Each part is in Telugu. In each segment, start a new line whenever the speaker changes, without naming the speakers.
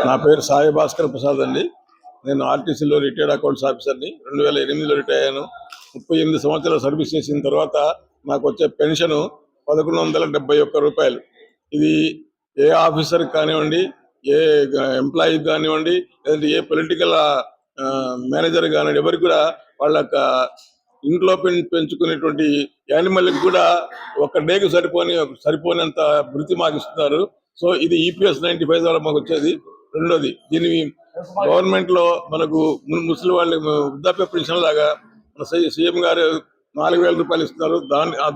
నా పేరు సాయి భాస్కర్ ప్రసాద్ అండి. నేను ఆర్టీసీలో రిటైర్డ్ అకౌంట్స్ ఆఫీసర్ని. 2008లో రిటైర్ అయ్యాను. 38 సంవత్సరాలు సర్వీస్ చేసిన తర్వాత నాకు వచ్చే పెన్షన్ 1171 రూపాయలు. ఇది ఏ ఆఫీసర్కి కానివ్వండి, ఏ ఎంప్లాయీకి కానివ్వండి, లేదంటే ఏ పొలిటికల్ మేనేజర్ కానివ్వండి, ఎవరికి కూడా వాళ్ళ ఇంట్లో పెంచుకునేటువంటి యానిమల్కి కూడా ఒక డేకి సరిపోయినంత వృత్తి మాకు ఇస్తున్నారు. సో ఇది ఈపీఎస్ 95 ద్వారా మాకు వచ్చేది. రెండోది, దీని గవర్నమెంట్ లో మనకు ముసలి వాళ్ళకి వృద్ధాప్య పెన్షన్ లాగా మన సీఎం గారు 4000 రూపాయలు ఇస్తున్నారు.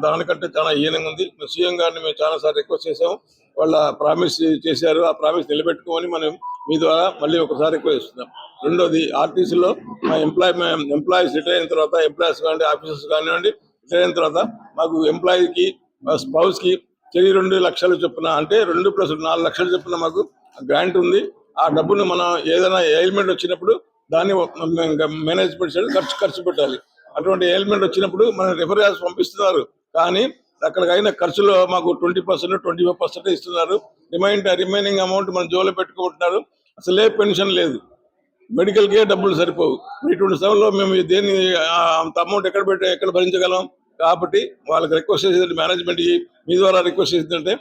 దానికంటే చాలా హీనంగా ఉంది. సీఎం గారిని మేము చాలా సార్లు రిక్వెస్ట్ చేసాము. వాళ్ళ ప్రామిస్ చేశారు. ఆ ప్రామిస్ నిలబెట్టుకోమని మనం మీ ద్వారా మళ్ళీ ఒకసారి రిక్వెస్ట్ చేస్తున్నాం. రెండోది, ఆర్టీసీలో మా ఎంప్లాయీస్ రిటైర్ అయిన తర్వాత, ఎంప్లాయీస్ కానివ్వండి, ఆఫీసర్స్ కానివ్వండి, రిటైర్ అయిన తర్వాత మాకు ఎంప్లాయీకి స్పౌస్ కి 2 లక్షలు చొప్పున, అంటే 2+4 లక్షలు చొప్పున మాకు గ్రాంట్ ఉంది. ఆ డబ్బును మనం ఏదైనా ఎయిల్మెంట్ వచ్చినప్పుడు దాన్ని మేనేజ్మెంట్ సైడ్ ఖర్చు పెట్టాలి. అటువంటి ఎయిల్మెంట్ వచ్చినప్పుడు మన రిఫరెన్స్ పంపిస్తున్నారు, కానీ అక్కడికి అయిన ఖర్చులో మాకు 20%, 25% ఇస్తున్నారు. రిమైనింగ్ అమౌంట్ మన జోలో పెట్టుకుంటున్నారు. అసలే పెన్షన్ లేదు, మెడికల్కే డబ్బులు సరిపోవు. ఇటువంటి సమయంలో మేము దేన్ని అంత అమౌంట్ ఎక్కడ భరించగలం? కాబట్టి వాళ్ళకి రిక్వెస్ట్ చేసేది, మేనేజ్మెంట్కి మీ ద్వారా రిక్వెస్ట్ చేసిందంటే,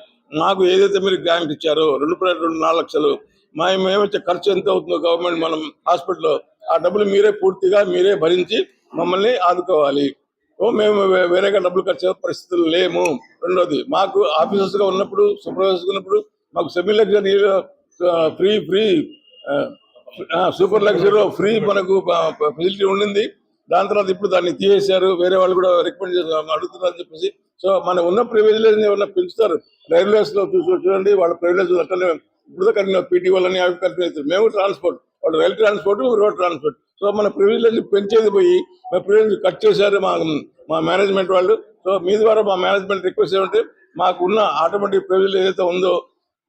మాకు ఏదైతే మీరు గ్రాంట్ ఇచ్చారో 2.4 లక్షలు, మేమొచ్చే ఖర్చు ఎంత అవుతుందో గవర్నమెంట్ మనం హాస్పిటల్లో, ఆ డబ్బులు పూర్తిగా మీరే భరించి మమ్మల్ని ఆదుకోవాలి. మేము వేరేగా డబ్బులు ఖర్చు పరిస్థితులు లేము. రెండోది, మాకు ఆఫీసర్స్గా ఉన్నప్పుడు, సూపర్వైజర్స్గా ఉన్నప్పుడు మాకు semi luxury free super luxury free మనకు ఫెసిలిటీ ఉండింది. దాని తర్వాత ఇప్పుడు దాన్ని తీసేశారు. వేరే వాళ్ళు కూడా రికమెండ్ చేస్తారు, అడుగుతున్నారు అని చెప్పేసి. సో మనం ఉన్న ప్రివిలేజ్ ఏమన్నా పెంచుతారు. రైల్వేస్ లో చూడండి, వాళ్ళ ప్రివిలేజ్ అట్లనే ఇప్పుడు కంటిన్యూ, పీటీ వాళ్ళని అవి కంటిన్యూ అవుతారు. మేము ట్రాన్స్పోర్ట్, వాళ్ళు rail transport, road transport. So మన ప్రివిలేజ్ పెంచేది పోయి మా ప్రివిలేజ్ కట్ చేశారు మా మేనేజ్మెంట్ వాళ్ళు. సో మీ ద్వారా మా మేనేజ్మెంట్ రిక్వెస్ట్ ఏమంటే, మాకున్న ఆటోమేటిక్ ప్రివిలేజ్ ఏదైతే ఉందో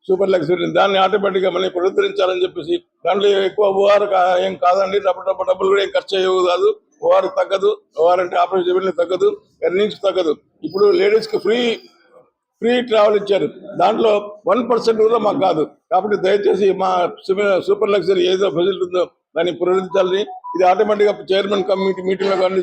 సూపర్ లగ్జరీ, దాన్ని ఆటోమేటిక్గా మళ్ళీ పునరుద్ధరించాలని చెప్పేసి. దాంట్లో ఎక్కువ ఓఆర్ ఏం కాదండి, డబ్బులు కూడా ఏం ఖర్చు అయ్యేవి కాదు. ఓఆర్ తగ్గదు, ఓఆర్ అంటే ఆపరేషన్ తగ్గదు, ఎర్నింగ్స్ తగ్గదు. ఇప్పుడు లేడీస్కి ఫ్రీ ట్రావెల్ ఇచ్చారు, దాంట్లో 1% కూడా మాకు కాదు. కాబట్టి దయచేసి మా సూపర్ లగ్జరీ ఏదో ఫెసిలిటీ ఉందో దాన్ని పునరుద్ధరించాలని. ఇది ఆటోమేటిక్గా చైర్మన్ కమిటీ మీటింగ్లో కానీ,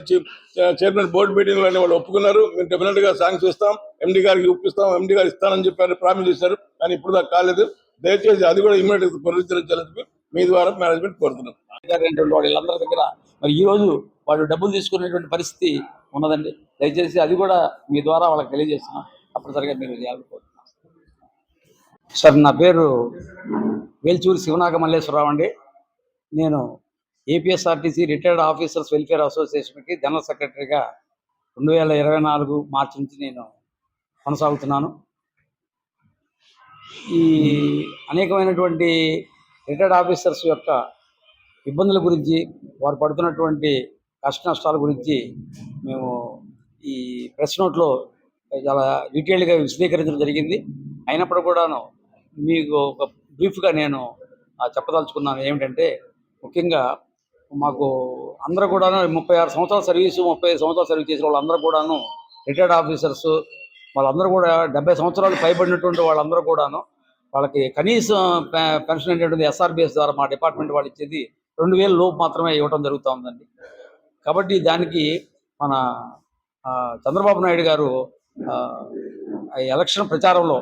చైర్మన్ బోర్డు మీటింగ్లో వాళ్ళు ఒప్పుకున్నారు. మేము డెఫినెట్గా శాంక్షన్ ఇస్తాం, ఎండీ గారికి ఒప్పిస్తాం, ఎండీ గారు ఇస్తానని చెప్పారు, ప్రామిస్ చేశారు. కానీ ఇప్పుడు దాకా కాలేదు. దయచేసి అది కూడా ఇమ్మీడియట్ పునరుద్ధరించాలని చెప్పి మీ ద్వారా మేనేజ్మెంట్ కోరుతున్నాం.
వాళ్ళందరి దగ్గర మరి ఈ రోజు వాళ్ళు డబ్బులు తీసుకునేటువంటి పరిస్థితి ఉన్నదండి. దయచేసి అది కూడా మీ ద్వారా వాళ్ళకి తెలియజేస్తున్నాం. తప్పనిసరిగా మీరు చేయాలనుకుంటున్నాం. సార్, నా పేరు వేల్చూరి శివనాగ మల్లేశ్వరరావు అండి. నేను ఏపీఎస్ఆర్టీసీ రిటైర్డ్ ఆఫీసర్స్ వెల్ఫేర్ అసోసియేషన్కి జనరల్ సెక్రటరీగా 2024 మార్చి నుంచి నేను కొనసాగుతున్నాను. ఈ అనేకమైనటువంటి రిటైర్డ్ ఆఫీసర్స్ యొక్క ఇబ్బందుల గురించి, వారు పడుతున్నటువంటి కష్ట నష్టాల గురించి మేము ఈ ప్రెస్ నోట్లో చాలా డీటెయిల్డ్గా విశదీకరించడం జరిగింది. అయినప్పుడు కూడాను మీకు ఒక బ్రీఫ్గా నేను చెప్పదలుచుకున్నాను. ఏమిటంటే, ముఖ్యంగా మాకు అందరూ కూడాను 36 సంవత్సరాల సర్వీసు, 35 సంవత్సరాలు సర్వీస్ చేసిన వాళ్ళందరూ కూడాను రిటైర్డ్ ఆఫీసర్స్, వాళ్ళందరూ కూడా 70 సంవత్సరాలు పైబడినటువంటి వాళ్ళందరూ కూడాను వాళ్ళకి కనీసం పెన్షన్ అనేటువంటిది ఎస్ఆర్బిఎస్ ద్వారా మా డిపార్ట్మెంట్ వాళ్ళు ఇచ్చేది 2000 లోపు మాత్రమే ఇవ్వడం జరుగుతూ ఉందండి. కాబట్టి దానికి మన చంద్రబాబు నాయుడు గారు ఎలక్షన్ ప్రచారంలో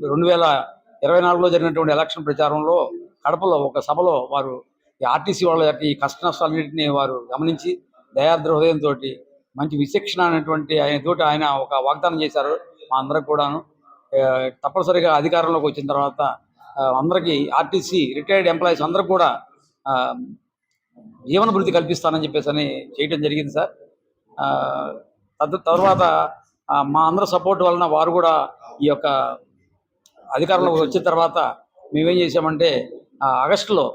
2024లో జరిగినటువంటి ఎలక్షన్ ప్రచారంలో కడపలో ఒక సభలో వారు ఈ ఆర్టీసీ వాళ్ళ యొక్క ఈ కష్ట నష్టాలన్నింటినీ వారు గమనించి దయాద్ర హృదయంతో మంచి విచక్షణ అనేటువంటి ఆయన ఒక వాగ్దానం చేశారు మా అందరికి కూడాను. తప్పనిసరిగా అధికారంలోకి వచ్చిన తర్వాత అందరికీ ఆర్టీసీ రిటైర్డ్ ఎంప్లాయీస్ అందరికి కూడా జీవన భృతి కల్పిస్తానని చెప్పేసి అని చేయడం జరిగింది సార్. తర్వాత మా అందరి సపోర్ట్ వలన వారు కూడా ఈ యొక్క అధికారంలోకి వచ్చిన తర్వాత మేమేం చేసామంటే, ఆగస్టులో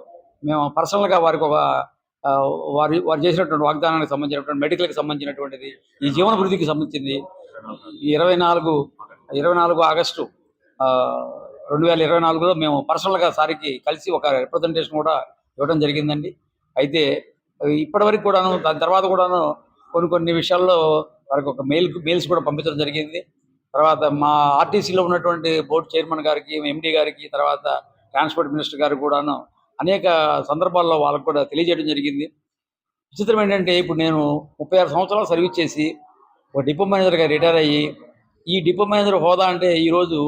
మేము పర్సనల్గా వారికి ఒక వారు చేసినటువంటి వాగ్దానానికి సంబంధించినటువంటి మెడికల్కి సంబంధించినటువంటిది, ఈ జీవన భృతికి సంబంధించింది 24 ఆగస్టు 2024లో మేము పర్సనల్గా సారికి కలిసి ఒక రిప్రజెంటేషన్ కూడా ఇవ్వడం జరిగిందండి. అయితే ఇప్పటివరకు కూడాను, దాని తర్వాత కూడాను కొన్ని విషయాల్లో వారికి ఒక మెయిల్స్ కూడా పంపించడం జరిగింది. తర్వాత మా ఆర్టీసీలో ఉన్నటువంటి బోర్డు చైర్మన్ గారికి, ఎండీ గారికి, తర్వాత ట్రాన్స్పోర్ట్ మినిస్టర్ గారికి కూడాను అనేక సందర్భాల్లో వాళ్ళకు కూడా తెలియజేయడం జరిగింది. విచిత్రం ఏంటంటే ఇప్పుడు నేను 36 సంవత్సరాలు సర్వీస్ చేసి ఒక డిపో మేనేజర్గా రిటైర్ అయ్యి, ఈ డిపో మేనేజర్ హోదా అంటే ఈరోజు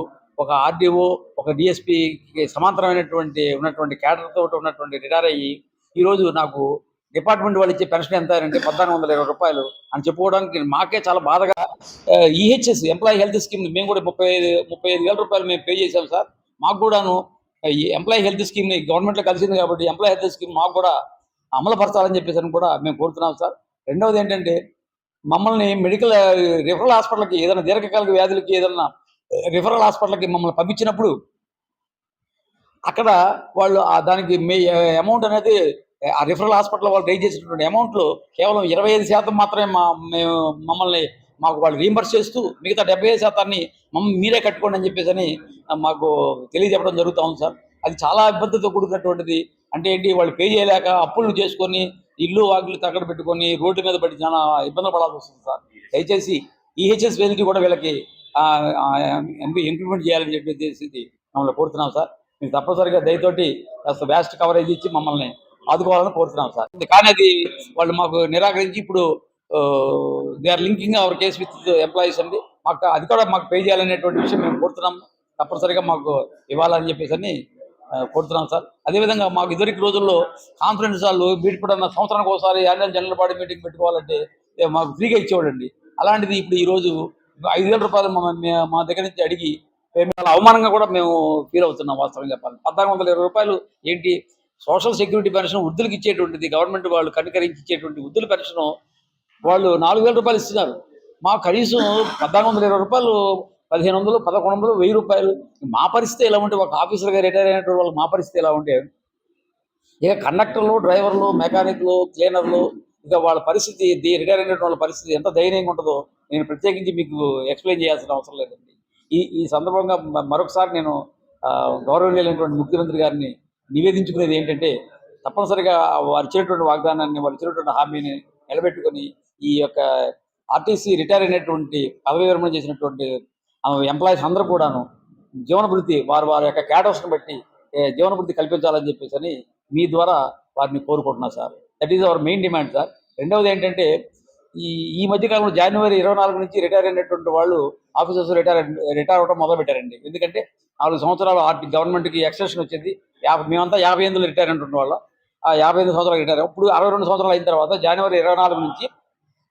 ఒక ఆర్డీఓ, ఒక డిఎస్పీకి సమాంతరమైనటువంటి ఉన్నటువంటి క్యాడర్తో ఉన్నటువంటి రిటైర్ అయ్యి, ఈరోజు నాకు డిపార్ట్మెంట్ వాళ్ళు ఇచ్చే పెన్షన్ ఎంత అంటే రూ. 1420 అని చెప్పుకోవడానికి మాకే చాలా బాధగా. ఈహెచ్ఎస్ ఎంప్లాయీ హెల్త్ స్కీమ్ మేము కూడా 35,000 రూపాయలు మేము పే చేసాం సార్. మాకు కూడాను ఈ ఎంప్లాయీ హెల్త్ స్కీమ్ గవర్నమెంట్లో కలిసింది కాబట్టి ఎంప్లాయీ హెల్త్ స్కీమ్ మాకు కూడా అమలుపరచాలని చెప్పేసి అని కూడా మేము కోరుతున్నాం సార్. రెండవది ఏంటంటే మమ్మల్ని మెడికల్ రిఫరల్ హాస్పిటల్కి ఏదైనా దీర్ఘకాలిక వ్యాధులకి ఏదైనా రిఫరల్ హాస్పిటల్కి మమ్మల్ని పంపించినప్పుడు అక్కడ వాళ్ళు దానికి అమౌంట్ అనేది ఆ రిఫరల్ హాస్పిటల్ వాళ్ళు రైజ్ చేసినటువంటి అమౌంట్లో కేవలం 25% మాత్రమే మాకు వాళ్ళు రీంబర్స్ చేస్తూ మిగతా 75% మీరే కట్టుకోండి అని చెప్పేసి అని మాకు తెలియజెప్పడం జరుగుతూ ఉంది సార్. అది చాలా ఇబ్బందితో కూడుకున్నటువంటిది. అంటే ఏంటి, వాళ్ళు పే చేయలేక అప్పులు చేసుకొని ఇల్లు వాకిలు తగ్గడ పెట్టుకొని రోడ్డు మీద పడి చాలా ఇబ్బందులు పడాల్సి వస్తుంది సార్. దయచేసి ఈహెచ్ఎస్ ఫెసిలిటీ కూడా వీళ్ళకి ఇంప్లిమెంట్ చేయాలని చెప్పేసి మమ్మల్ని కోరుతున్నాం సార్. మీరు తప్పనిసరిగా దయతోటి కాస్త వ్యాస్ట్ కవరేజ్ ఇచ్చి మమ్మల్ని ఆదుకోవాలని కోరుతున్నాం సార్. కానీ అది వాళ్ళు మాకు నిరాకరించి ఇప్పుడు they are linking our case with employees అండి. మాకు అది కూడా మాకు పే చేయాలనేటువంటి విషయం మేము కోరుతున్నాం. తప్పనిసరిగా మాకు ఇవ్వాలని చెప్పేసి అని కోరుతున్నాం సార్. అదేవిధంగా మాకు ఇదివరకు రోజుల్లో కాన్ఫరెన్స్ హాల్లో మీటింగ్ సంవత్సరానికి ఒకసారి యాన్యువల్ జనరల్ బాడీ మీటింగ్ పెట్టుకోవాలంటే మాకు ఫ్రీగా ఇచ్చేవాడండి. అలాంటిది ఇప్పుడు ఈరోజు 5,000 రూపాయలు మా దగ్గర నుంచి అడిగి చాలా అవమానంగా కూడా మేము ఫీల్ అవుతున్నాం. వాస్తవం చెప్పాలి, 1,420 రూపాయలు ఏంటి, సోషల్ సెక్యూరిటీ పెన్షన్ వృద్ధులకు ఇచ్చేటువంటిది గవర్నమెంట్ వాళ్ళు కనికరించి ఇచ్చేటువంటి వృద్ధుల పెన్షన్ వాళ్ళు 4,000 రూపాయలు ఇస్తున్నారు. మాకు కనీసం 1,420 రూపాయలు, 1,500, 1,100, 1,000 రూపాయలు. మా పరిస్థితి ఎలా ఉంటే, ఒక ఆఫీసర్గా రిటైర్ అయినటువంటి వాళ్ళు మా పరిస్థితి ఎలా ఉంటే, ఇక కండక్టర్లు, డ్రైవర్లు, మెకానిక్లు, క్లీనర్లు, ఇక వాళ్ళ పరిస్థితి, రిటైర్ అయినటువంటి వాళ్ళ పరిస్థితి ఎంత దయనీయంగా ఉంటుందో నేను ప్రత్యేకించి మీకు ఎక్స్ప్లెయిన్ చేయాల్సిన అవసరం లేదండి. ఈ సందర్భంగా మరొకసారి నేను గౌరవనీయులైనటువంటి ముఖ్యమంత్రి గారిని నివేదించుకునేది ఏంటంటే, తప్పనిసరిగా వారు ఇచ్చినటువంటి వాగ్దానాన్ని, వారు ఇచ్చినటువంటి హామీని నిలబెట్టుకొని ఈ యొక్క ఆర్టీసీ రిటైర్ అయినటువంటి పదవి విరమణ చేసినటువంటి ఎంప్లాయీస్ అందరూ కూడాను జీవనభృతి వారి యొక్క క్యాడర్స్ని బట్టి జీవనభృతి కల్పించాలని చెప్పేసి అని మీ ద్వారా వారిని కోరుకుంటున్నా sir. That is our main demand sir. రెండవది ఏంటంటే, ఈ మధ్యకాలంలో జనవరి 24 నుంచి రిటైర్ అయినటువంటి వాళ్ళు ఆఫీసర్స్ రిటైర్ అవ్వడం మొదలుపెట్టారండి. ఎందుకంటే 4 సంవత్సరాలు గవర్నమెంట్కి ఎక్స్టెన్షన్ వచ్చింది. మేమంతా 58 రిటైర్ అయినటువంటి వాళ్ళం. ఆ 55 సంవత్సరాలు రిటైర్, ఇప్పుడు 62 సంవత్సరాలు అయిన తర్వాత జనవరి 24 నుంచి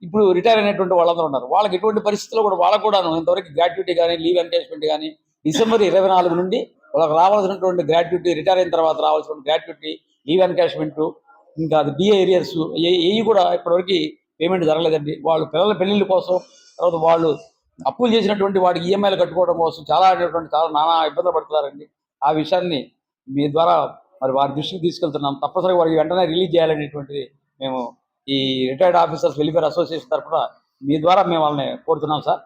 ఇప్పుడు రిటైర్ అయినటువంటి వాళ్ళందరూ ఉన్నారు. వాళ్ళకి ఎటువంటి పరిస్థితుల్లో కూడా వాళ్ళకు కూడాను ఇంతవరకు గ్రాట్యుటీ కానీ, లీవ్ ఎన్కేజ్మెంట్ కానీ, డిసెంబర్ 24 నుండి వాళ్ళకి రావాల్సినటువంటి గ్రాట్యుటీ, రిటైర్ అయిన తర్వాత రావాల్సిన గ్రాట్యుటీ, లీవ్ ఎన్కేజ్మెంట్, ఇంకా అది డిఏ ఏరియాస్ ఏవి కూడా ఇప్పటివరకు పేమెంట్ జరగలేదండి. వాళ్ళు పిల్లల పెళ్లిళ్ళ కోసం, తర్వాత వాళ్ళు అప్పులు చేసినటువంటి వాడికి ఈఎంఐలు కట్టుకోవడం కోసం చాలా నానా ఇబ్బందులు పడుతున్నారండి. ఆ విషయాన్ని మీ ద్వారా మరి వారి దృష్టికి తీసుకెళ్తున్నాం. తప్పనిసరిగా వారికి వెంటనే రిలీజ్ చేయాలనేటువంటిది మేము ఈ రిటైర్డ్ ఆఫీసర్స్ వెల్ఫేర్ అసోసియేషన్ తరఫున మీ ద్వారా మేము వాళ్ళని కోరుతున్నాం సార్.